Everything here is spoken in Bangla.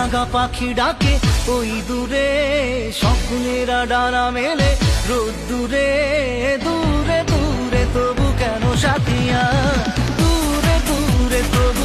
রাঙা পাখি ডাকে ওই দূরে, স্বপ্নেরা ডানা মেলে রোদ দূরে দূরে দূরে, তবু কেন সাথিয়া দূরে দূরে তবু